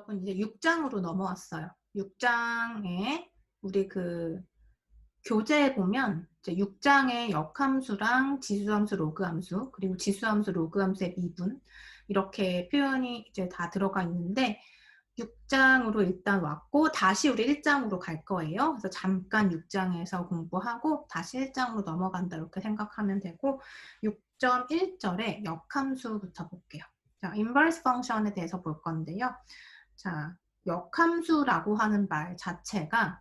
여러분 이제 6장으로 넘어왔어요. 6장에 우리 그 교재에 보면 이제 6장의 역함수랑 지수함수, 로그함수, 그리고 지수함수, 로그함수의 미분 이렇게 표현이 이제 다 들어가 있는데 6장으로 일단 왔고 다시 우리 1장으로 갈 거예요. 그래서 잠깐 6장에서 공부하고 다시 1장으로 넘어간다 이렇게 생각하면 되고 6.1절에 역함수부터 볼게요. 자, 인버스 펑션에 대해서 볼 건데요. 자, 역함수라고 하는 말 자체가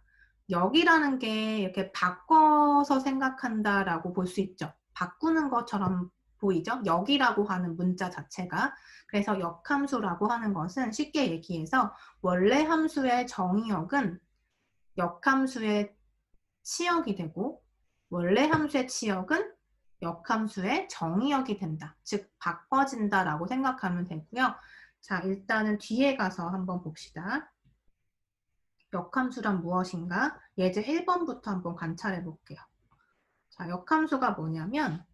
역이라는 게 이렇게 바꿔서 생각한다라고 볼 수 있죠. 바꾸는 것처럼 보이죠? 역이라고 하는 문자 자체가. 그래서 역함수라고 하는 것은 쉽게 얘기해서 원래 함수의 정의역은 역함수의 치역이 되고 원래 함수의 치역은 역함수의 정의역이 된다. 즉 바꿔진다라고 생각하면 되고요. 자, 일단은 뒤에 가서 한번 봅시다. 역함수란 무엇인가? 예제 1번부터 한번 관찰해 볼게요. 자, 역함수가 뭐냐면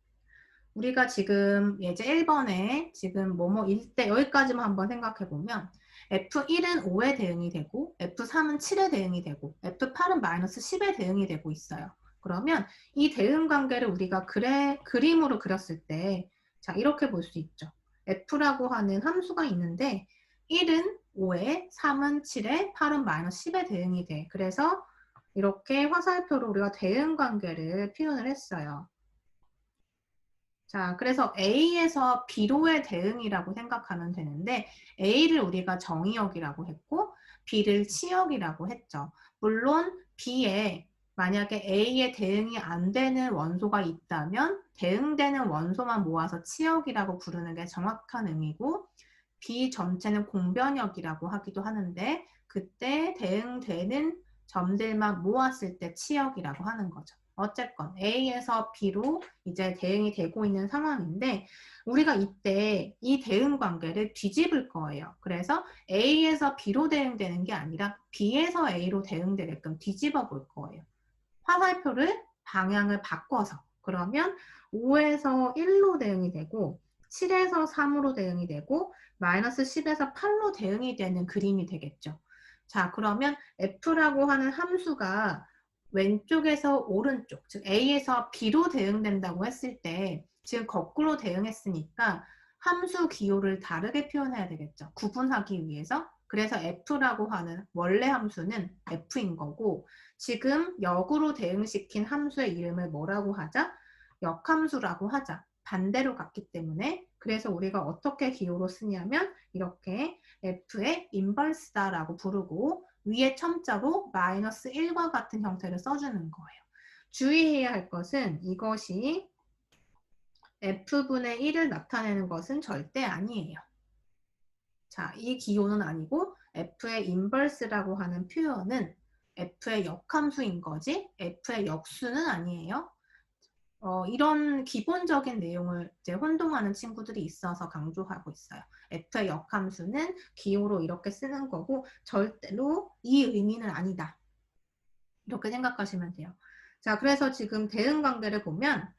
우리가 지금 예제 1번에 지금 뭐뭐일 때 여기까지만 한번 생각해 보면 F1은 5에 대응이 되고 F3은 7에 대응이 되고 F8은 마이너스 10에 대응이 되고 있어요. 그러면 이 대응 관계를 우리가 그림으로 그렸을 때 자, 이렇게 볼 수 있죠. F라고 하는 함수가 있는데 1은 5에 3은 7에 8은 마이너스 10에 대응이 돼. 그래서 이렇게 화살표로 우리가 대응 관계를 표현을 했어요. 자, 그래서 A에서 B로의 대응이라고 생각하면 되는데 A를 우리가 정의역이라고 했고 B를 치역이라고 했죠. 물론 B에 만약에 A에 대응이 안 되는 원소가 있다면 대응되는 원소만 모아서 치역이라고 부르는 게 정확한 의미고 B 전체는 공변역이라고 하기도 하는데 그때 대응되는 점들만 모았을 때 치역이라고 하는 거죠. 어쨌건 A에서 B로 이제 대응이 되고 있는 상황인데 우리가 이때 이 대응 관계를 뒤집을 거예요. 그래서 A에서 B로 대응되는 게 아니라 B에서 A로 대응되게끔 뒤집어 볼 거예요. 화살표를 방향을 바꿔서 그러면 5에서 1로 대응이 되고 7에서 3으로 대응이 되고 마이너스 10에서 8로 대응이 되는 그림이 되겠죠. 자, 그러면 F라고 하는 함수가 왼쪽에서 오른쪽, 즉 A에서 B로 대응된다고 했을 때 지금 거꾸로 대응했으니까 함수 기호를 다르게 표현해야 되겠죠. 구분하기 위해서. 그래서 F라고 하는 원래 함수는 F인 거고 지금 역으로 대응시킨 함수의 이름을 뭐라고 하자? 역함수라고 하자. 반대로 갔기 때문에 그래서 우리가 어떻게 기호로 쓰냐면 이렇게 F의 인버스다라고 부르고 위에 첨자로 마이너스 1과 같은 형태를 써주는 거예요. 주의해야 할 것은 이것이 F분의 1을 나타내는 것은 절대 아니에요. 자, 이 기호는 아니고 F의 인버스라고 하는 표현은 F의 역함수인 거지 F의 역수는 아니에요. 이런 기본적인 내용을 이제 혼동하는 친구들이 있어서 강조하고 있어요. F의 역함수는 기호로 이렇게 쓰는 거고 절대로 이 의미는 아니다. 이렇게 생각하시면 돼요. 자, 그래서 지금 대응 관계를 보면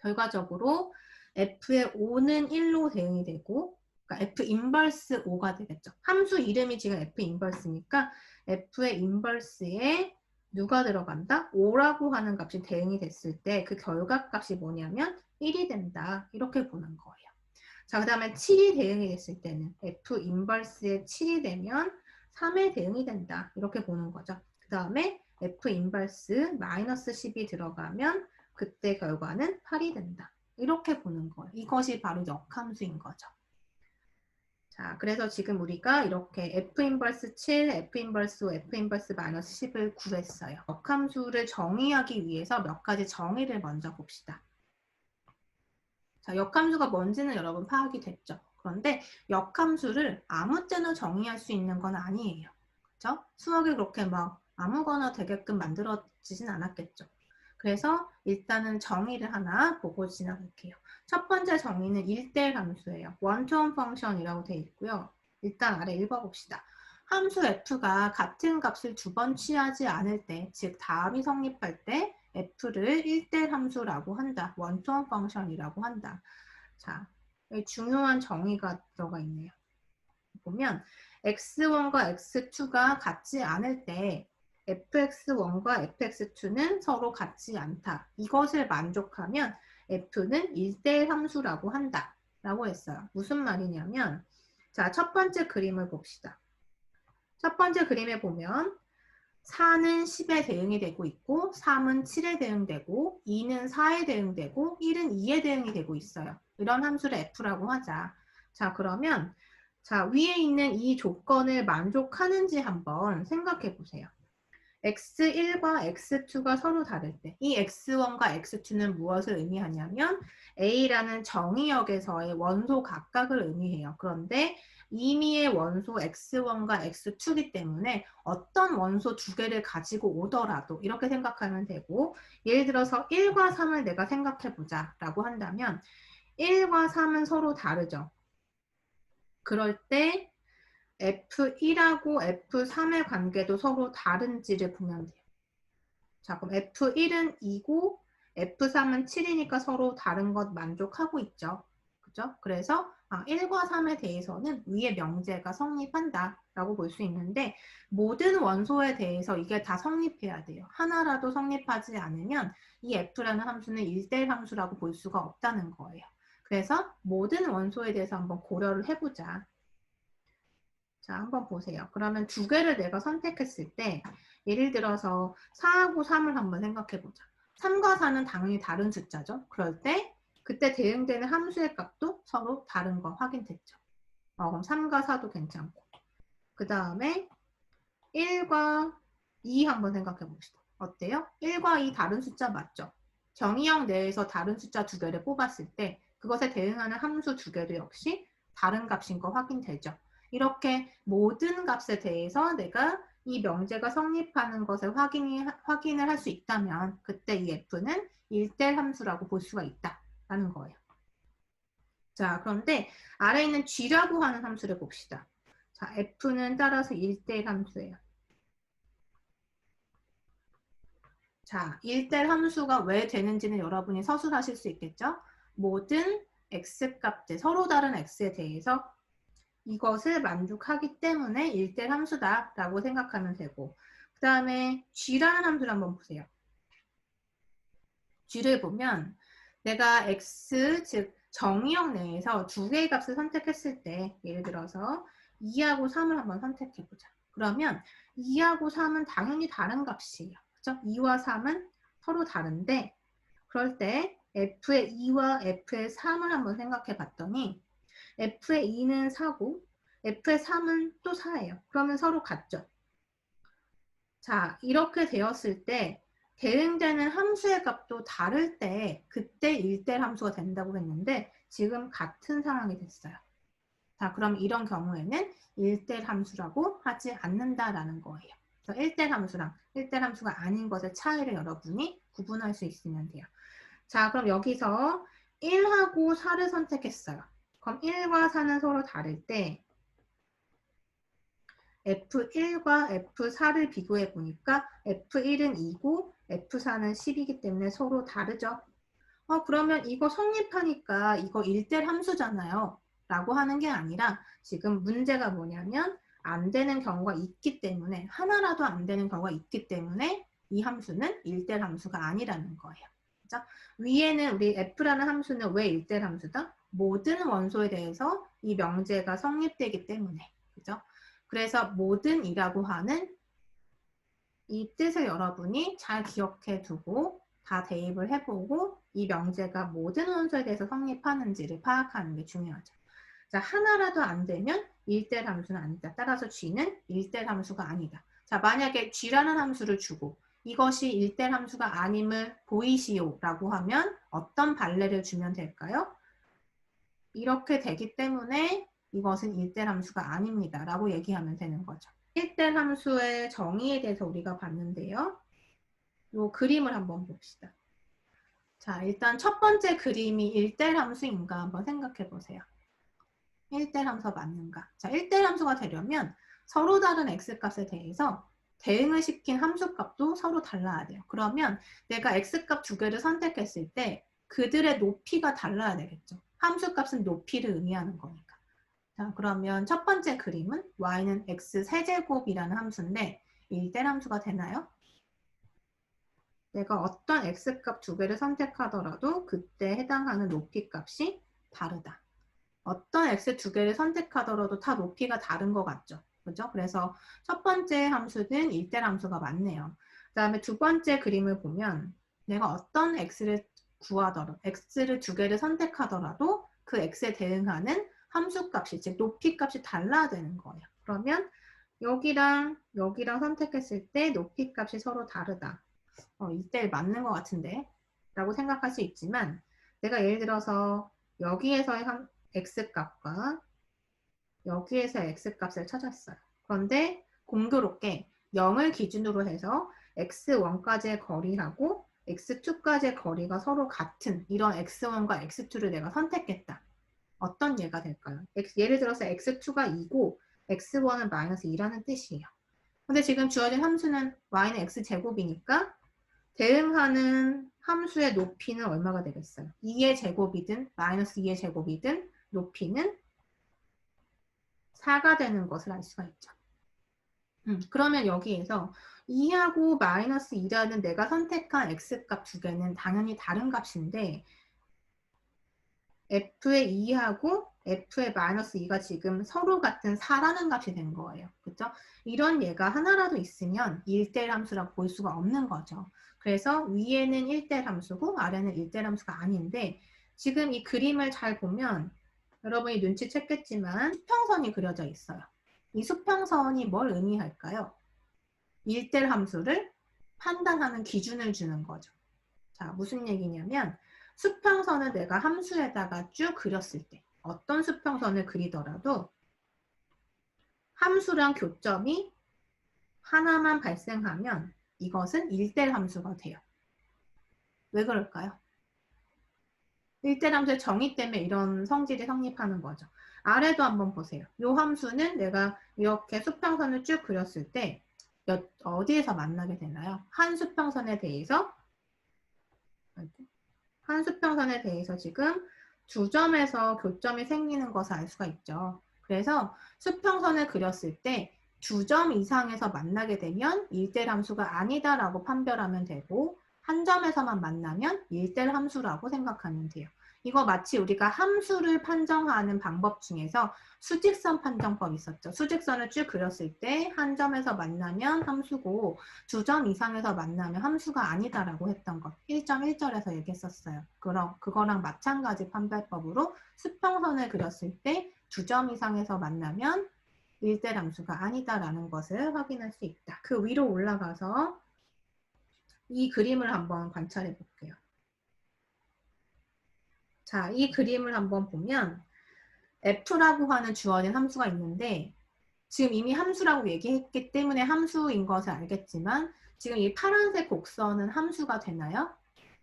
결과적으로 F의 5는 1로 대응이 되고 그러니까 F 인버스 5가 되겠죠. 함수 이름이 지금 F 인버스니까 F의 인버스에 누가 들어간다? 5라고 하는 값이 대응이 됐을 때 그 결과값이 뭐냐면 1이 된다. 이렇게 보는 거예요. 자, 그 다음에 7이 대응이 됐을 때는 F 인버스에 7이 되면 3의 대응이 된다. 이렇게 보는 거죠. 그 다음에 F 인버스 마이너스 10이 들어가면 그때 결과는 8이 된다. 이렇게 보는 거예요. 이것이 바로 역함수인 거죠. 자, 그래서 지금 우리가 이렇게 F 인버스 7, F 인버스 5, F 인버스 마이너스 10을 구했어요. 역함수를 정의하기 위해서 몇 가지 정의를 먼저 봅시다. 자, 역함수가 뭔지는 여러분 파악이 됐죠? 그런데 역함수를 아무 때나 정의할 수 있는 건 아니에요. 그렇죠? 수학이 그렇게 막 아무거나 되게끔 만들어지진 않았겠죠. 그래서 일단은 정의를 하나 보고 지나갈게요. 첫 번째 정의는 1대1 함수예요. 원투원 펑션이라고 되어 있고요. 일단 아래 읽어봅시다. 함수 f가 같은 값을 두 번 취하지 않을 때, 즉 다음이 성립할 때 f를 1대1 함수라고 한다. 원투원 펑션이라고 한다. 자, 여기 중요한 정의가 들어가 있네요. 보면 x1과 x2가 같지 않을 때 fx1과 fx2는 서로 같지 않다. 이것을 만족하면 f는 1대1 함수라고 한다. 라고 했어요. 무슨 말이냐면 자, 첫 번째 그림을 봅시다. 첫 번째 그림에 보면 4는 10에 대응이 되고 있고 3은 7에 대응되고 2는 4에 대응되고 1은 2에 대응이 되고 있어요. 이런 함수를 f라고 하자. 자, 그러면 자, 위에 있는 이 조건을 만족하는지 한번 생각해 보세요. x1과 x2가 서로 다를 때 이 x1과 x2는 무엇을 의미하냐면 A라는 정의역에서의 원소 각각을 의미해요. 그런데 임의의 원소 x1과 x2이기 때문에 어떤 원소 두 개를 가지고 오더라도 이렇게 생각하면 되고 예를 들어서 1과 3을 내가 생각해 보자 라고 한다면 1과 3은 서로 다르죠. 그럴 때 F1하고 F3의 관계도 서로 다른지를 보면 돼요. 자, 그럼 F1은 2고 F3은 7이니까 서로 다른 것 만족하고 있죠. 그죠? 그래서 1과 3에 대해서는 위의 명제가 성립한다 라고 볼 수 있는데 모든 원소에 대해서 이게 다 성립해야 돼요. 하나라도 성립하지 않으면 이 F라는 함수는 1대1 함수라고 볼 수가 없다는 거예요. 그래서 모든 원소에 대해서 한번 고려를 해보자. 자, 한번 보세요. 그러면 두 개를 내가 선택했을 때 예를 들어서 4하고 3을 한번 생각해 보자. 3과 4는 당연히 다른 숫자죠. 그럴 때 그때 대응되는 함수의 값도 서로 다른 거 확인됐죠. 그럼 3과 4도 괜찮고 그 다음에 1과 2 한번 생각해 봅시다. 어때요? 1과 2 다른 숫자 맞죠? 정의역 내에서 다른 숫자 두 개를 뽑았을 때 그것에 대응하는 함수 두 개도 역시 다른 값인 거 확인되죠. 이렇게 모든 값에 대해서 내가 이 명제가 성립하는 것을 확인을 할 수 있다면 그때 이 f는 1대 함수라고 볼 수가 있다라는 거예요. 자, 그런데 아래에 있는 g라고 하는 함수를 봅시다. 자, f는 따라서 1대1 함수예요. 자, 1대1 함수가 왜 되는지는 여러분이 서술하실 수 있겠죠? 모든 x값들, 서로 다른 x에 대해서 이것을 만족하기 때문에 1대1 함수다라고 생각하면 되고 그 다음에 g라는 함수를 한번 보세요. g를 보면 내가 x, 즉 정의역 내에서 두 개의 값을 선택했을 때 예를 들어서 2하고 3을 한번 선택해보자. 그러면 2하고 3은 당연히 다른 값이에요. 그죠? 2와 3은 서로 다른데 그럴 때 f의 2와 f의 3을 한번 생각해 봤더니 f의 2는 4고 f의 3은 또 4예요. 그러면 서로 같죠? 자, 이렇게 되었을 때 대응되는 함수의 값도 다를 때 그때 1대1 함수가 된다고 했는데 지금 같은 상황이 됐어요. 자, 그럼 이런 경우에는 1대1 함수라고 하지 않는다라는 거예요. 그래서 1대1 함수랑 1대1 함수가 아닌 것의 차이를 여러분이 구분할 수 있으면 돼요. 자, 그럼 여기서 1하고 4를 선택했어요. 그럼 1과 4는 서로 다를 때 F1과 F4를 비교해 보니까 F1은 2고 F4는 10이기 때문에 서로 다르죠. 그러면 이거 성립하니까 이거 1대1 함수잖아요. 라고 하는 게 아니라 지금 문제가 뭐냐면 안 되는 경우가 있기 때문에 하나라도 안 되는 경우가 있기 때문에 이 함수는 1대1 함수가 아니라는 거예요. 그죠? 위에는 우리 F라는 함수는 왜 1대1 함수다? 모든 원소에 대해서 이 명제가 성립되기 때문에. 그죠? 그래서 모든이라고 하는 이 뜻을 여러분이 잘 기억해 두고 다 대입을 해보고 이 명제가 모든 원소에 대해서 성립하는지를 파악하는 게 중요하죠. 자, 하나라도 안 되면 1대1 함수는 아니다. 따라서 g는 1대1 함수가 아니다. 자, 만약에 g라는 함수를 주고 이것이 1대1 함수가 아님을 보이시오 라고 하면 어떤 발레를 주면 될까요? 이렇게 되기 때문에 이것은 1대1 함수가 아닙니다. 라고 얘기하면 되는 거죠. 1대1 함수의 정의에 대해서 우리가 봤는데요. 이 그림을 한번 봅시다. 자, 일단 첫 번째 그림이 1대1 함수인가 한번 생각해 보세요. 1대1 함수가 맞는가? 자, 1대1 함수가 되려면 서로 다른 x값에 대해서 대응을 시킨 함수값도 서로 달라야 돼요. 그러면 내가 x값 두 개를 선택했을 때 그들의 높이가 달라야 되겠죠. 함수값은 높이를 의미하는 거니까. 자, 그러면 첫 번째 그림은 y는 x 세제곱이라는 함수인데 1대 함수가 되나요? 내가 어떤 x값 두 개를 선택하더라도 그때 해당하는 높이 값이 다르다. 어떤 x 두 개를 선택하더라도 다 높이가 다른 것 같죠? 그죠? 그래서 첫 번째 함수는 1대 함수가 맞네요. 그 다음에 두 번째 그림을 보면 내가 어떤 x를 구하더라도 x를 두 개를 선택하더라도 그 x에 대응하는 함수 값이 즉 높이 값이 달라야 되는 거예요. 그러면 여기랑 여기랑 선택했을 때 높이 값이 서로 다르다. 1대1 맞는 것 같은데 라고 생각할 수 있지만 내가 예를 들어서 여기에서의 x값과 여기에서의 x값을 찾았어요. 그런데 공교롭게 0을 기준으로 해서 x1까지의 거리하고 x2까지의 거리가 서로 같은 이런 x1과 x2를 내가 선택했다. 어떤 예가 될까요? 예를 들어서 x2가 2고 x1은 마이너스 2라는 뜻이에요. 근데 지금 주어진 함수는 y는 x제곱이니까 대응하는 함수의 높이는 얼마가 되겠어요? 2의 제곱이든 마이너스 2의 제곱이든 높이는 4가 되는 것을 알 수가 있죠. 그러면 여기에서 2하고 마이너스 2라는 내가 선택한 x값 두 개는 당연히 다른 값인데 f의 2하고 f의 마이너스 2가 지금 서로 같은 4라는 값이 된 거예요. 그렇죠? 이런 예가 하나라도 있으면 1대1 함수라고 볼 수가 없는 거죠. 그래서 위에는 1대1 함수고 아래는 1대1 함수가 아닌데 지금 이 그림을 잘 보면 여러분이 눈치챘겠지만 수평선이 그려져 있어요. 이 수평선이 뭘 의미할까요? 1대1 함수를 판단하는 기준을 주는 거죠. 자, 무슨 얘기냐면 수평선을 내가 함수에다가 쭉 그렸을 때 어떤 수평선을 그리더라도 함수랑 교점이 하나만 발생하면 이것은 1대1 함수가 돼요. 왜 그럴까요? 1대1 함수의 정의 때문에 이런 성질이 성립하는 거죠. 아래도 한번 보세요. 이 함수는 내가 이렇게 수평선을 쭉 그렸을 때 어디에서 만나게 되나요? 한 수평선에 대해서 지금 두 점에서 교점이 생기는 것을 알 수가 있죠. 그래서 수평선을 그렸을 때 두 점 이상에서 만나게 되면 1대1 함수가 아니다라고 판별하면 되고 한 점에서만 만나면 1대1 함수라고 생각하면 돼요. 이거 마치 우리가 함수를 판정하는 방법 중에서 수직선 판정법 있었죠. 수직선을 쭉 그렸을 때 한 점에서 만나면 함수고 두 점 이상에서 만나면 함수가 아니다라고 했던 것 1.1절에서 얘기했었어요. 그럼 그거랑 마찬가지 판별법으로 수평선을 그렸을 때 두 점 이상에서 만나면 1대1 함수가 아니다라는 것을 확인할 수 있다. 그 위로 올라가서 이 그림을 한번 관찰해 볼게요. 자, 이 그림을 한번 보면 f라고 하는 주어진 함수가 있는데 지금 이미 함수라고 얘기했기 때문에 함수인 것을 알겠지만 지금 이 파란색 곡선은 함수가 되나요?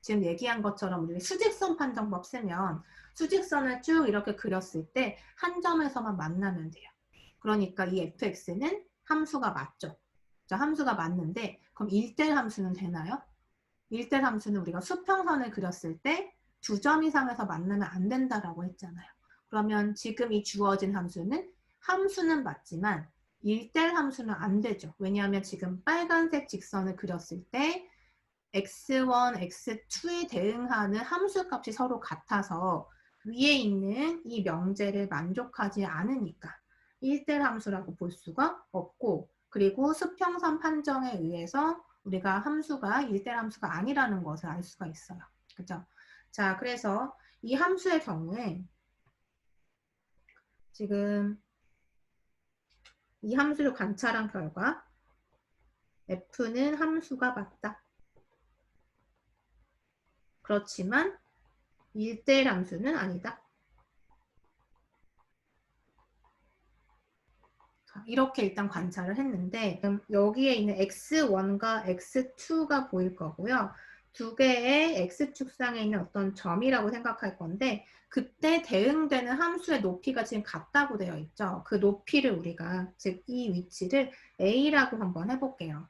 지금 얘기한 것처럼 우리 수직선 판정법 쓰면 수직선을 쭉 이렇게 그렸을 때 한 점에서만 만나면 돼요. 그러니까 이 fx는 함수가 맞죠. 자, 함수가 맞는데 그럼 1대1 함수는 되나요? 1대1 함수는 우리가 수평선을 그렸을 때 두 점 이상에서 만나면 안 된다라고 했잖아요. 그러면 지금 이 주어진 함수는 맞지만 1대1 함수는 안 되죠. 왜냐하면 지금 빨간색 직선을 그렸을 때 x1, x2에 대응하는 함수 값이 서로 같아서 위에 있는 이 명제를 만족하지 않으니까 1대1 함수라고 볼 수가 없고 그리고 수평선 판정에 의해서 우리가 함수가 1대1 함수가 아니라는 것을 알 수가 있어요. 그죠? 자, 그래서 이 함수의 경우에 지금 이 함수를 관찰한 결과 f는 함수가 맞다. 그렇지만 1대1 함수는 아니다. 이렇게 일단 관찰을 했는데 여기에 있는 x1과 x2가 보일 거고요. 두 개의 x축상에 있는 어떤 점이라고 생각할 건데 그때 대응되는 함수의 높이가 지금 같다고 되어 있죠. 그 높이를 우리가 즉 이 위치를 a라고 한번 해볼게요.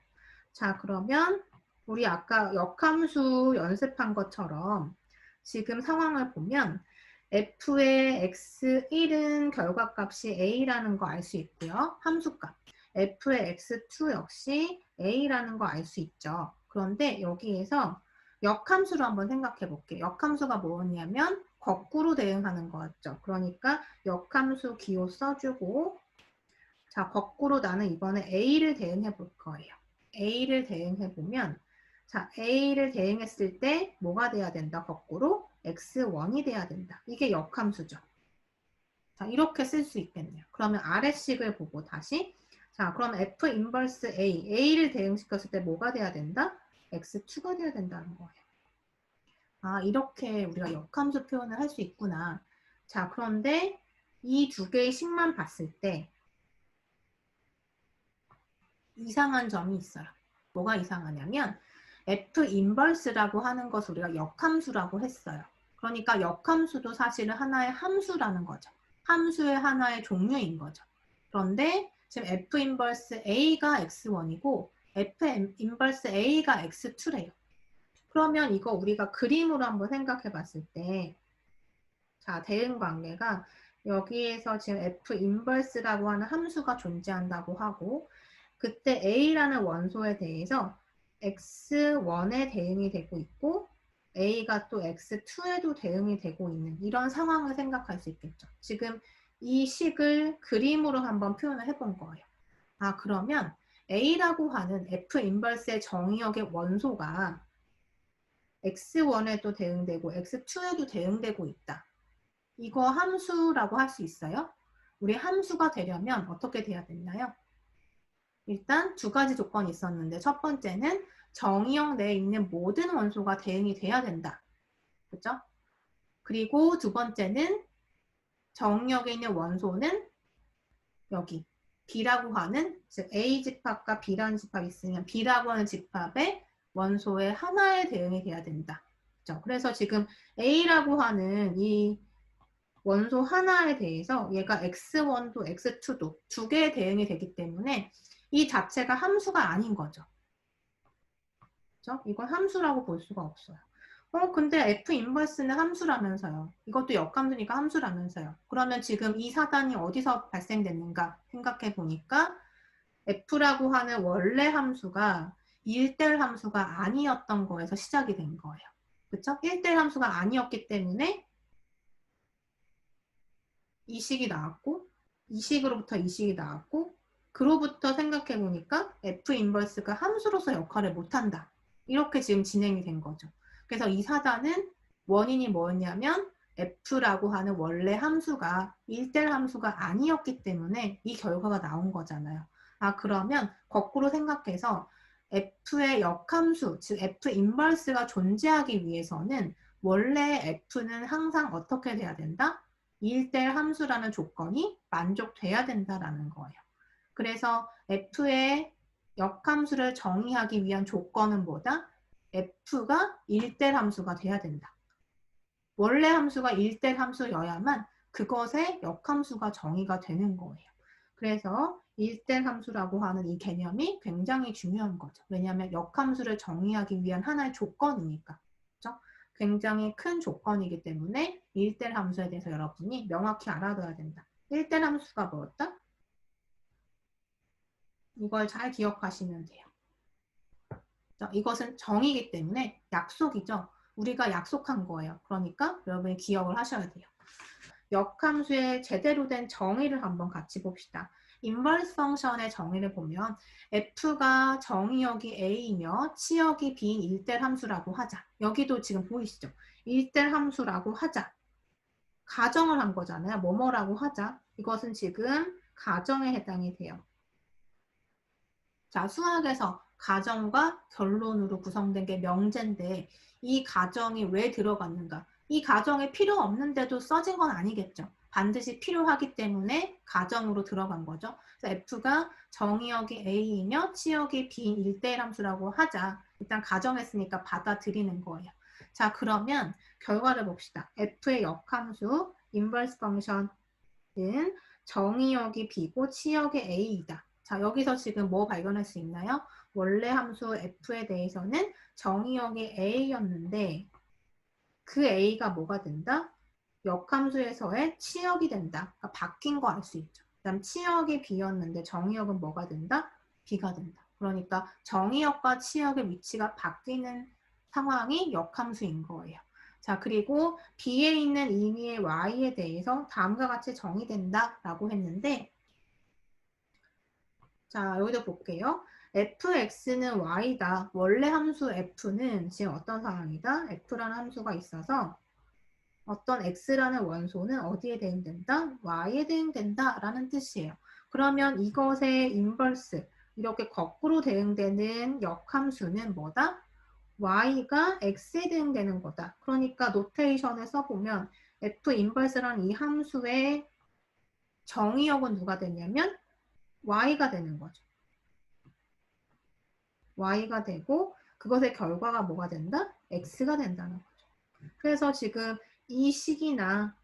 자, 그러면 우리 아까 역함수 연습한 것처럼 지금 상황을 보면 f의 x1은 결과값이 a라는 거 알 수 있고요. 함수값. f의 x2 역시 a라는 거 알 수 있죠. 그런데 여기에서 역함수로 한번 생각해 볼게요. 역함수가 뭐냐면 거꾸로 대응하는 거였죠. 그러니까 역함수 기호 써주고, 자, 거꾸로 나는 이번에 a를 대응해 볼 거예요. a를 대응해 보면, 자, a를 대응했을 때 뭐가 돼야 된다? 거꾸로 x1이 돼야 된다. 이게 역함수죠. 자, 이렇게 쓸 수 있겠네요. 그러면 아래식을 보고 다시, 자, 그럼 f 인버스 a를 대응시켰을 때 뭐가 돼야 된다? x2가 돼야 된다는 거예요. 아, 이렇게 우리가 역함수 표현을 할 수 있구나. 자, 그런데 이 두 개의 식만 봤을 때 이상한 점이 있어요. 뭐가 이상하냐면 f 인버스라고 하는 것을 우리가 역함수라고 했어요. 그러니까 역함수도 사실은 하나의 함수라는 거죠. 함수의 하나의 종류인 거죠. 그런데 지금 f 인버스 a가 x1이고 f 인버스 a가 x2래요. 그러면 이거 우리가 그림으로 한번 생각해 봤을 때, 자, 대응 관계가 여기에서 지금 f 인버스라고 하는 함수가 존재한다고 하고, 그때 a라는 원소에 대해서 x1에 대응이 되고 있고 a가 또 x2에도 대응이 되고 있는 이런 상황을 생각할 수 있겠죠. 지금 이 식을 그림으로 한번 표현을 해본 거예요. 아, 그러면 a라고 하는 f 인버스의 정의역의 원소가 x1에도 대응되고 x2에도 대응되고 있다. 이거 함수라고 할 수 있어요? 우리 함수가 되려면 어떻게 돼야 되나요? 일단 두 가지 조건이 있었는데 첫 번째는 정의역 내에 있는 모든 원소가 대응이 돼야 된다. 그죠? 그리고 두 번째는 정의역에 있는 원소는 여기 B라고 하는, 즉 A 집합과 B라는 집합이 있으면 B라고 하는 집합의 원소의 하나에 대응이 돼야 된다. 그죠? 그래서 지금 A라고 하는 이 원소 하나에 대해서 얘가 x1도 x2도 두 개의 대응이 되기 때문에 이 자체가 함수가 아닌 거죠. 그렇죠? 이건 함수라고 볼 수가 없어요. 근데 f 인버스는 함수라면서요. 이것도 역함수니까 함수라면서요. 그러면 지금 이 사단이 어디서 발생됐는가 생각해 보니까 f라고 하는 원래 함수가 1대1 함수가 아니었던 거에서 시작이 된 거예요. 그렇죠? 1대1 함수가 아니었기 때문에 이 식이 나왔고, 이 식으로부터 이 식이 나왔고, 그로부터 생각해 보니까 f 인버스가 함수로서 역할을 못한다. 이렇게 지금 진행이 된 거죠. 그래서 이 사단은 원인이 뭐였냐면 f라고 하는 원래 함수가 1대1 함수가 아니었기 때문에 이 결과가 나온 거잖아요. 아, 그러면 거꾸로 생각해서 f의 역함수, 즉 f 인버스가 존재하기 위해서는 원래 f는 항상 어떻게 돼야 된다? 1대1 함수라는 조건이 만족돼야 된다라는 거예요. 그래서 f의 역함수를 정의하기 위한 조건은 뭐다? f가 1대1 함수가 돼야 된다. 원래 함수가 1대1 함수여야만 그것의 역함수가 정의가 되는 거예요. 그래서 1대1 함수라고 하는 이 개념이 굉장히 중요한 거죠. 왜냐하면 역함수를 정의하기 위한 하나의 조건이니까. 그렇죠? 굉장히 큰 조건이기 때문에 1대1 함수에 대해서 여러분이 명확히 알아둬야 된다. 1대1 함수가 뭐였다? 이걸 잘 기억하시면 돼요. 이것은 정의이기 때문에 약속이죠. 우리가 약속한 거예요. 그러니까 여러분이 기억을 하셔야 돼요. 역함수의 제대로 된 정의를 한번 같이 봅시다. 인버스 펑션의 정의를 보면 f가 정의역이 a이며 치역이 b인 1대1 함수라고 하자. 여기도 지금 보이시죠? 1대1 함수라고 하자. 가정을 한 거잖아요. 뭐뭐라고 하자. 이것은 지금 가정에 해당이 돼요. 자, 수학에서 가정과 결론으로 구성된 게 명제인데 이 가정이 왜 들어갔는가? 이 가정이 필요 없는데도 써진 건 아니겠죠. 반드시 필요하기 때문에 가정으로 들어간 거죠. 그래서 f가 정의역이 a이며 치역이 b인 1대1 함수라고 하자. 일단 가정했으니까 받아들이는 거예요. 자, 그러면 결과를 봅시다. f의 역함수 인버스 펑션은 정의역이 b고 치역이 a이다. 자, 여기서 지금 뭐 발견할 수 있나요? 원래 함수 f에 대해서는 정의역이 a였는데 그 a가 뭐가 된다? 역함수에서의 치역이 된다. 그러니까 바뀐 거 알 수 있죠. 그다음 치역이 B였는데 정의역은 뭐가 된다? B가 된다. 그러니까 정의역과 치역의 위치가 바뀌는 상황이 역함수인 거예요. 자, 그리고 B에 있는 임의의 Y에 대해서 다음과 같이 정의된다 라고 했는데, 자, 여기도 볼게요. fx는 y다. 원래 함수 f는 지금 어떤 상황이다? f라는 함수가 있어서 어떤 x라는 원소는 어디에 대응된다? y에 대응된다 라는 뜻이에요. 그러면 이것의 인버스, 이렇게 거꾸로 대응되는 역함수는 뭐다? y가 x에 대응되는 거다. 그러니까 노테이션을 써보면 f 인버스라는 이 함수의 정의역은 누가 되냐면 y가 되는 거죠. y가 되고 그것의 결과가 뭐가 된다? x가 된다는 거죠. 그래서 지금 이 식이나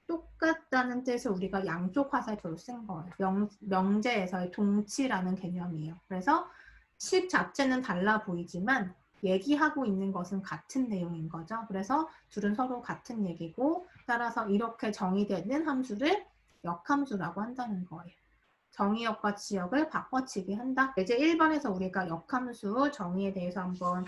똑같다는 뜻을 우리가 양쪽 화살표로 쓴 거예요. 명제에서의 동치라는 개념이에요. 그래서 식 자체는 달라 보이지만 얘기하고 있는 것은 같은 내용인 거죠. 그래서 둘은 서로 같은 얘기고 따라서 이렇게 정의되는 함수를 역함수라고 한다는 거예요. 정의역과 지역을 바꿔치기 한다. 이제 1번에서 우리가 역함수 정의에 대해서 한번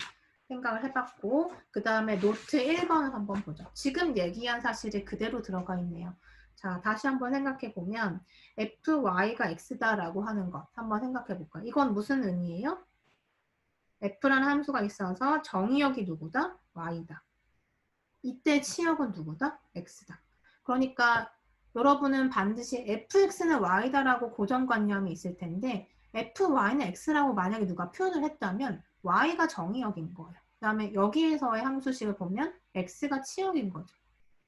생각을 해봤고 그 다음에 노트 1번을 한번 보죠. 지금 얘기한 사실이 그대로 들어가 있네요. 자, 다시 한번 생각해 보면 fy가 x다라고 하는 것 한번 생각해 볼까요? 이건 무슨 의미예요? f라는 함수가 있어서 정의역이 누구다? y다. 이때 치역은 누구다? x다. 그러니까 여러분은 반드시 fx는 y다라고 고정관념이 있을 텐데 fy는 x라고 만약에 누가 표현을 했다면 y가 정의역인 거예요. 그 다음에 여기에서의 함수식을 보면 x가 치역인 거죠.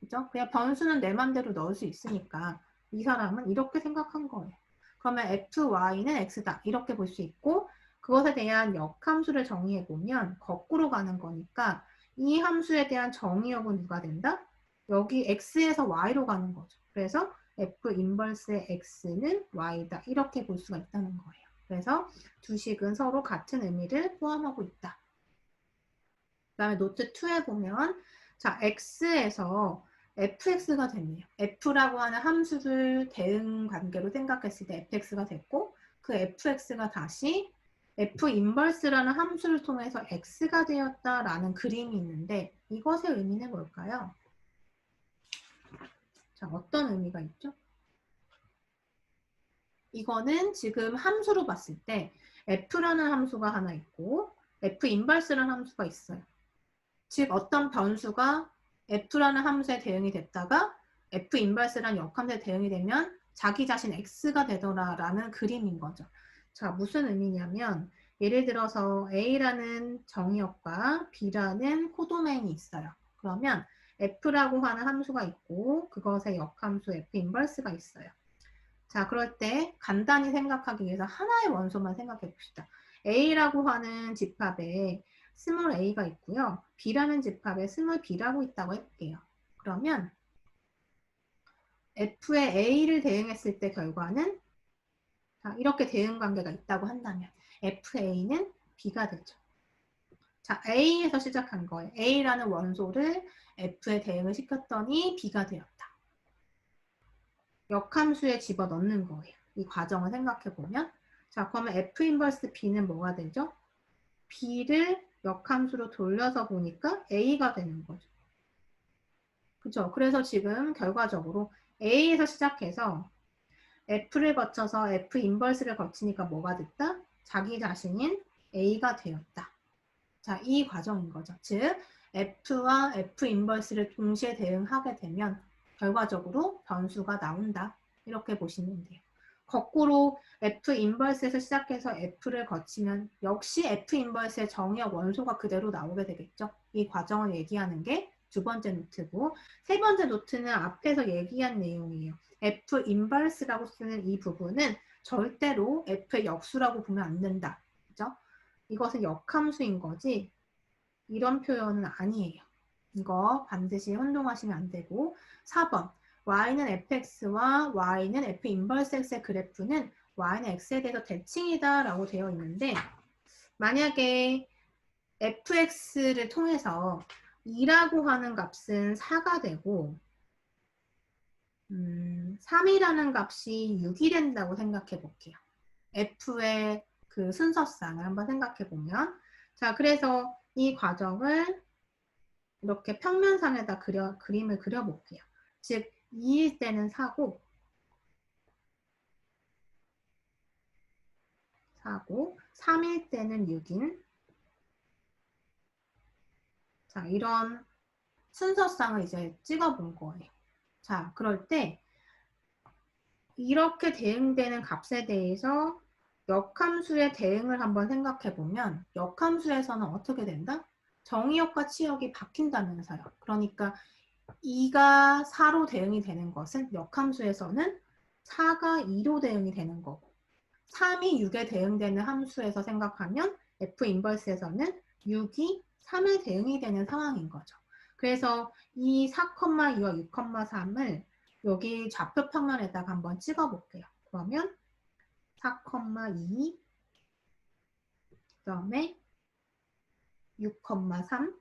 그죠? 그냥 변수는 내 맘대로 넣을 수 있으니까 이 사람은 이렇게 생각한 거예요. 그러면 fy는 x다 이렇게 볼 수 있고 그것에 대한 역함수를 정의해 보면 거꾸로 가는 거니까 이 함수에 대한 정의역은 누가 된다? 여기 x에서 y로 가는 거죠. 그래서 f 인버스의 x는 y다 이렇게 볼 수가 있다는 거예요. 그래서 두 식은 서로 같은 의미를 포함하고 있다. 그 다음에 노트 2에 보면 자 x에서 fx가 됐네요. f라고 하는 함수를 대응 관계로 생각했을 때 fx가 됐고 그 fx가 다시 f 인버스라는 함수를 통해서 x가 되었다라는 그림이 있는데 이것의 의미는 뭘까요? 자, 어떤 의미가 있죠? 이거는 지금 함수로 봤을 때 f라는 함수가 하나 있고 f 인버스라는 함수가 있어요. 즉 어떤 변수가 f라는 함수에 대응이 됐다가 f 인버스라는 역함수에 대응이 되면 자기 자신 x가 되더라라는 그림인 거죠. 자, 무슨 의미냐면 예를 들어서 a라는 정의역과 b라는 코도메인이 있어요. 그러면 f라고 하는 함수가 있고 그것의 역함수 f 인버스가 있어요. 자, 그럴 때 간단히 생각하기 위해서 하나의 원소만 생각해 봅시다. a라고 하는 집합에 스몰 a가 있고요. b라는 집합에 스몰 b라고 있다고 해볼게요. 그러면 f에 a를 대응했을 때 결과는 자, 이렇게 대응 관계가 있다고 한다면 fa는 b가 되죠. 자, a에서 시작한 거예요. a라는 원소를 f에 대응을 시켰더니 b가 되었다. 역함수에 집어넣는 거예요. 이 과정을 생각해 보면 자, 그러면 f 인버스 b는 뭐가 되죠? b를 역함수로 돌려서 보니까 a가 되는 거죠. 그죠? 그래서 지금 결과적으로 a에서 시작해서 f를 거쳐서 f 인버스를 거치니까 뭐가 됐다? 자기 자신인 a가 되었다. 자, 이 과정인 거죠. 즉 f와 f 인버스를 동시에 대응하게 되면 결과적으로 변수가 나온다. 이렇게 보시면 돼요. 거꾸로 f 인버스에서 시작해서 f를 거치면 역시 f 인버스의 정의역 원소가 그대로 나오게 되겠죠. 이 과정을 얘기하는 게 두 번째 노트고 세 번째 노트는 앞에서 얘기한 내용이에요. f 인버스라고 쓰는 이 부분은 절대로 f의 역수라고 보면 안 된다. 그죠? 이것은 역함수인 거지 이런 표현은 아니에요. 이거 반드시 혼동하시면 안 되고 4번 y는 fx와 y는 f 인버스 x의 그래프는 y는 x에 대해서 대칭이다 라고 되어 있는데 만약에 fx를 통해서 2라고 하는 값은 4가 되고 3이라는 값이 6이 된다고 생각해 볼게요. F의 그 순서상을 한번 생각해 보면 자, 그래서 이 과정을 이렇게 평면상에다 그림을 그려볼게요. 즉 2일 때는 4고 3일 때는 6인 자, 이런 순서상을 이제 찍어본 거예요. 자, 그럴 때 이렇게 대응되는 값에 대해서 역함수의 대응을 한번 생각해 보면 역함수에서는 어떻게 된다? 정의역과 치역이 바뀐다면서요. 그러니까 2가 4로 대응이 되는 것은 역함수에서는 4가 2로 대응이 되는 거고 3이 6에 대응되는 함수에서 생각하면 F 인버스에서는 6이 3에 대응이 되는 상황인 거죠. 그래서 이 4,2와 6,3을 여기 좌표 평면에다가 한번 찍어 볼게요. 그러면 4,2 그다음에 6,3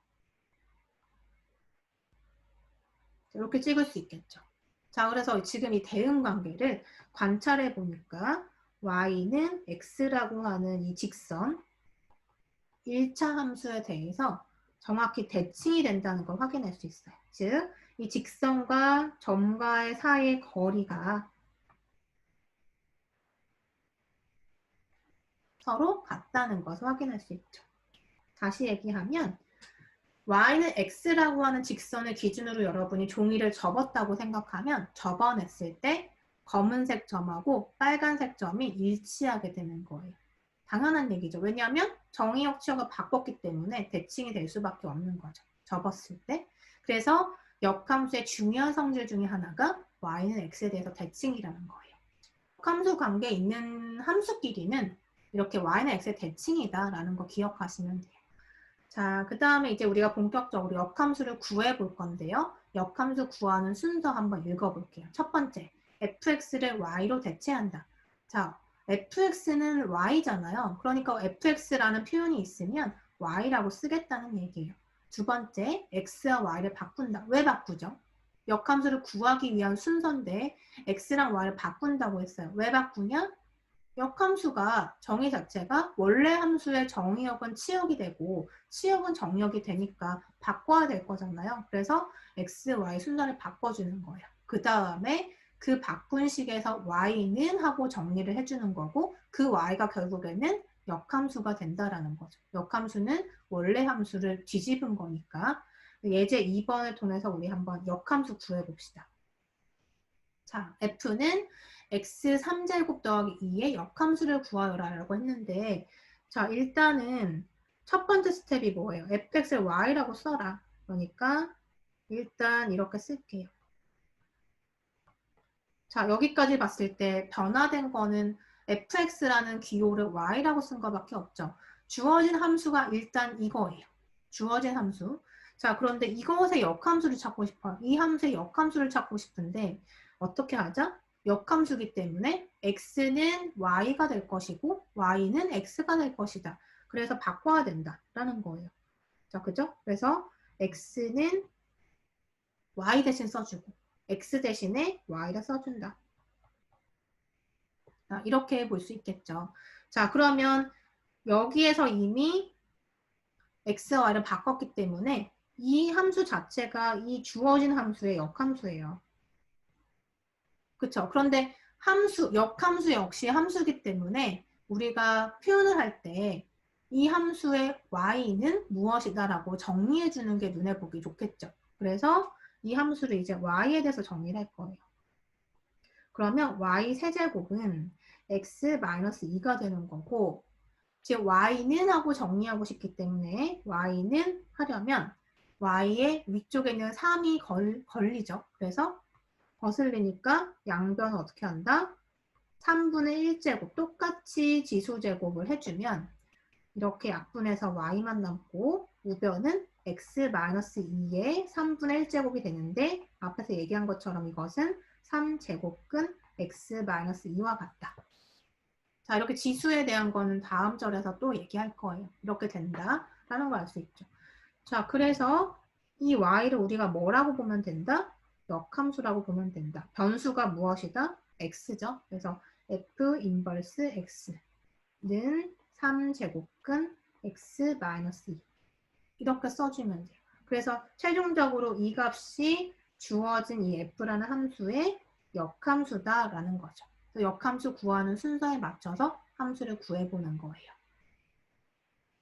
이렇게 찍을 수 있겠죠. 자, 그래서 지금 이 대응 관계를 관찰해 보니까 y는 x라고 하는 이 직선 1차 함수에 대해서 정확히 대칭이 된다는 걸 확인할 수 있어요. 즉, 이 직선과 점과의 사이의 거리가 서로 같다는 것을 확인할 수 있죠. 다시 얘기하면 y는 x라고 하는 직선을 기준으로 여러분이 종이를 접었다고 생각하면 접어냈을 때 검은색 점하고 빨간색 점이 일치하게 되는 거예요. 당연한 얘기죠. 왜냐하면 정의역 치역을 바꿨기 때문에 대칭이 될 수밖에 없는 거죠. 접었을 때. 그래서 역함수의 중요한 성질 중에 하나가 y는 x에 대해서 대칭이라는 거예요. 역함수 관계에 있는 함수끼리는 이렇게 y는 x의 대칭이다라는 거 기억하시면 돼요. 자, 그 다음에 이제 우리가 본격적으로 역함수를 구해 볼 건데요. 역함수 구하는 순서 한번 읽어볼게요. 첫 번째, fx를 y로 대체한다. 자, fx는 y잖아요. 그러니까 fx라는 표현이 있으면 y라고 쓰겠다는 얘기예요. 두 번째, x와 y를 바꾼다. 왜 바꾸죠? 역함수를 구하기 위한 순서인데 x랑 y를 바꾼다고 했어요. 왜 바꾸냐? 역함수가 정의 자체가 원래 함수의 정의역은 치역이 되고 치역은 정역이 되니까 바꿔야 될 거잖아요. 그래서 x, y 순서를 바꿔주는 거예요. 그 다음에 그 바꾼 식에서 y는 하고 정리를 해주는 거고 그 y가 결국에는 역함수가 된다라는 거죠. 역함수는 원래 함수를 뒤집은 거니까 예제 2번을 통해서 우리 한번 역함수 구해봅시다. 자, f는 x 3제곱 더하기 2의 역함수를 구하여라 라고 했는데 자, 일단은 첫 번째 스텝이 뭐예요? fx를 y라고 써라. 그러니까 일단 이렇게 쓸게요. 자, 여기까지 봤을 때 변화된 거는 fx라는 기호를 y라고 쓴 거밖에 없죠. 주어진 함수가 일단 이거예요. 주어진 함수. 자, 그런데 이것의 역함수를 찾고 싶어요. 이 함수의 역함수를 찾고 싶은데 어떻게 하자? 역함수기 때문에 x는 y가 될 것이고 y는 x가 될 것이다. 그래서 바꿔야 된다라는 거예요. 자, 그죠? 그래서 x는 y 대신 써주고 x 대신에 y를 써준다. 자, 이렇게 볼 수 있겠죠. 자, 그러면 여기에서 이미 x와 y를 바꿨기 때문에 이 함수 자체가 이 주어진 함수의 역함수예요. 그렇죠? 그런데 함수, 역함수 역시 함수이기 때문에 우리가 표현을 할 때 이 함수의 y는 무엇이다 라고 정리해 주는 게 눈에 보기 좋겠죠. 그래서 이 함수를 이제 y에 대해서 정리를 할 거예요. 그러면 y 세제곱은 x-2가 되는 거고 즉 y는 하고 정리하고 싶기 때문에 y는 하려면 y의 위쪽에 있는 3이 걸리죠. 그래서 거슬리니까 양변은 어떻게 한다? 3분의 1제곱 똑같이 지수제곱을 해주면 이렇게 약분해서 y만 남고 우변은 x-2의 3분의 1제곱이 되는데 앞에서 얘기한 것처럼 이것은 3제곱근 x-2와 같다. 자, 이렇게 지수에 대한 거는 다음 절에서 또 얘기할 거예요. 이렇게 된다라는 걸 알 수 있죠. 자, 그래서 이 y를 우리가 뭐라고 보면 된다? 역함수라고 보면 된다. 변수가 무엇이다? x죠. 그래서 f 인버스 x는 3제곱근 x-2 이렇게 써주면 돼요. 그래서 최종적으로 이 값이 주어진 이 f라는 함수의 역함수다라는 거죠. 역함수 구하는 순서에 맞춰서 함수를 구해보는 거예요.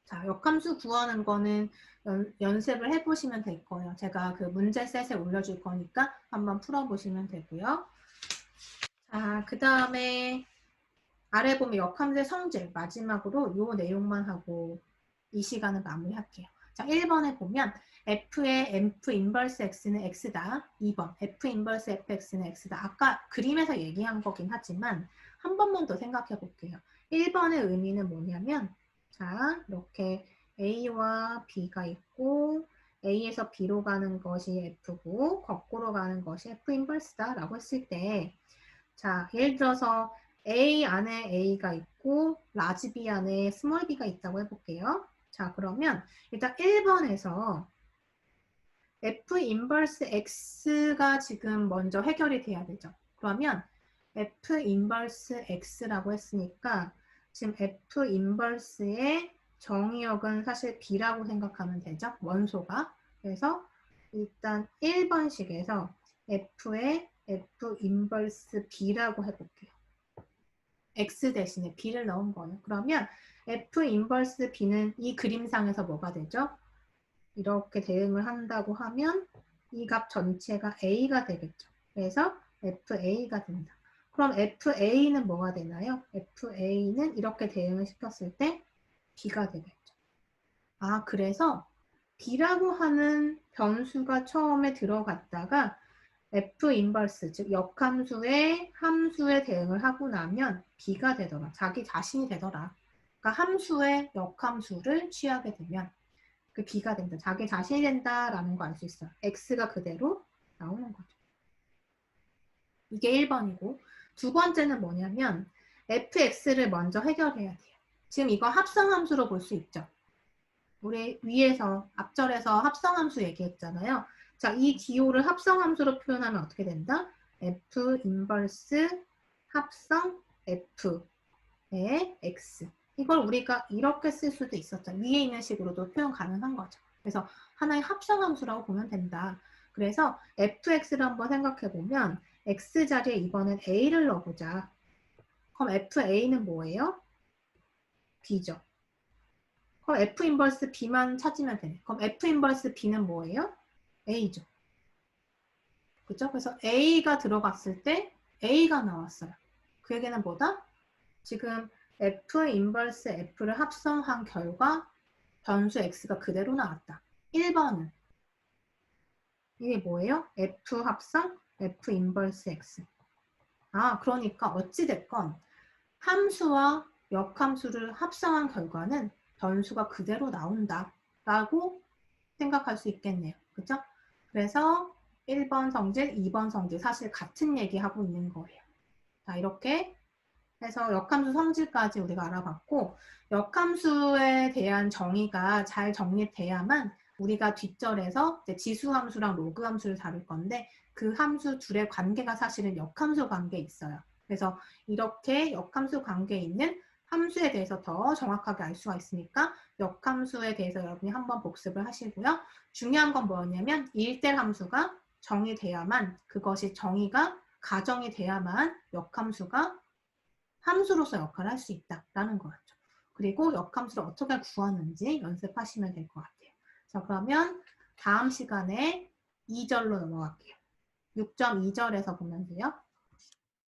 자, 역함수 구하는 거는 연습을 해보시면 될 거예요. 제가 그 문제셋에 올려줄 거니까 한번 풀어보시면 되고요. 자, 그 다음에 아래 보면 역함수의 성질 마지막으로 이 내용만 하고 이 시간을 마무리할게요. 자, 1번에 보면 f의 f 인버스 x는 x다. 2번 f 인버스 fx는 x다. 아까 그림에서 얘기한 거긴 하지만 한 번만 더 생각해 볼게요. 1번의 의미는 뭐냐면 자, 이렇게 a와 b가 있고 a에서 b로 가는 것이 f고 거꾸로 가는 것이 f 인버스다 라고 했을 때 자, 예를 들어서 A 안에 A가 있고 라지 B 안에 스몰 b가 있다고 해볼게요. 자, 그러면 일단 1번에서 F 인버스 X가 지금 먼저 해결이 돼야 되죠. 그러면 F 인버스 X라고 했으니까 지금 F 인버스의 정의역은 사실 B라고 생각하면 되죠. 원소가. 그래서 일단 1번식에서 F의 F 인버스 B라고 해볼게요. X 대신에 B를 넣은 거예요. 그러면 F 인버스 B는 이 그림상에서 뭐가 되죠? 이렇게 대응을 한다고 하면 이 값 전체가 A가 되겠죠. 그래서 FA가 된다. 그럼 FA는 뭐가 되나요? FA는 이렇게 대응을 시켰을 때 B가 되겠죠. 아, 그래서 B라고 하는 변수가 처음에 들어갔다가 F 인버스, 즉 역함수의 함수에 대응을 하고 나면 B가 되더라. 자기 자신이 되더라. 그러니까 함수의 역함수를 취하게 되면 그 B가 된다. 자기 자신이 된다라는 거 알 수 있어요. X가 그대로 나오는 거죠. 이게 1번이고 두 번째는 뭐냐면 fx를 먼저 해결해야 돼요. 지금 이거 합성함수로 볼 수 있죠. 우리 위에서 앞절에서 합성함수 얘기했잖아요. 자, 이 기호를 합성함수로 표현하면 어떻게 된다? f 인버스 합성 f의 x. 이걸 우리가 이렇게 쓸 수도 있었죠. 위에 있는 식으로도 표현 가능한 거죠. 그래서 하나의 합성함수라고 보면 된다. 그래서 fx를 한번 생각해 보면 x 자리에 이번엔 a를 넣어보자. 그럼 fa는 뭐예요? b죠. 그럼 f 인버스 b만 찾으면 되네. 그럼 f 인버스 b는 뭐예요? a죠. 그죠? 그래서 a가 들어갔을 때 a가 나왔어요. 그 얘기는 뭐다? 지금 f 인버스 f를 합성한 결과 변수 x가 그대로 나왔다. 1번은 이게 뭐예요? f 합성 f 인버스 x. 아, 그러니까 어찌됐건 함수와 역함수를 합성한 결과는 변수가 그대로 나온다 라고 생각할 수 있겠네요. 그죠? 그래서 1번 성질, 2번 성질 사실 같은 얘기하고 있는 거예요. 자, 이렇게 해서 역함수 성질까지 우리가 알아봤고 역함수에 대한 정의가 잘 정립돼야만 우리가 뒷절에서 이제 지수함수랑 로그함수를 다룰 건데 그 함수 둘의 관계가 사실은 역함수 관계에 있어요. 그래서 이렇게 역함수 관계에 있는 함수에 대해서 더 정확하게 알 수가 있으니까 역함수에 대해서 여러분이 한번 복습을 하시고요. 중요한 건 뭐였냐면 1대 함수가 정의돼야만 그것이 정의가 가정이 돼야만 역함수가 함수로서 역할을 할 수 있다라는 거였죠. 그리고 역함수를 어떻게 구하는지 연습하시면 될 것 같아요. 자, 그러면 다음 시간에 2절로 넘어갈게요. 6.2절에서 보면 돼요.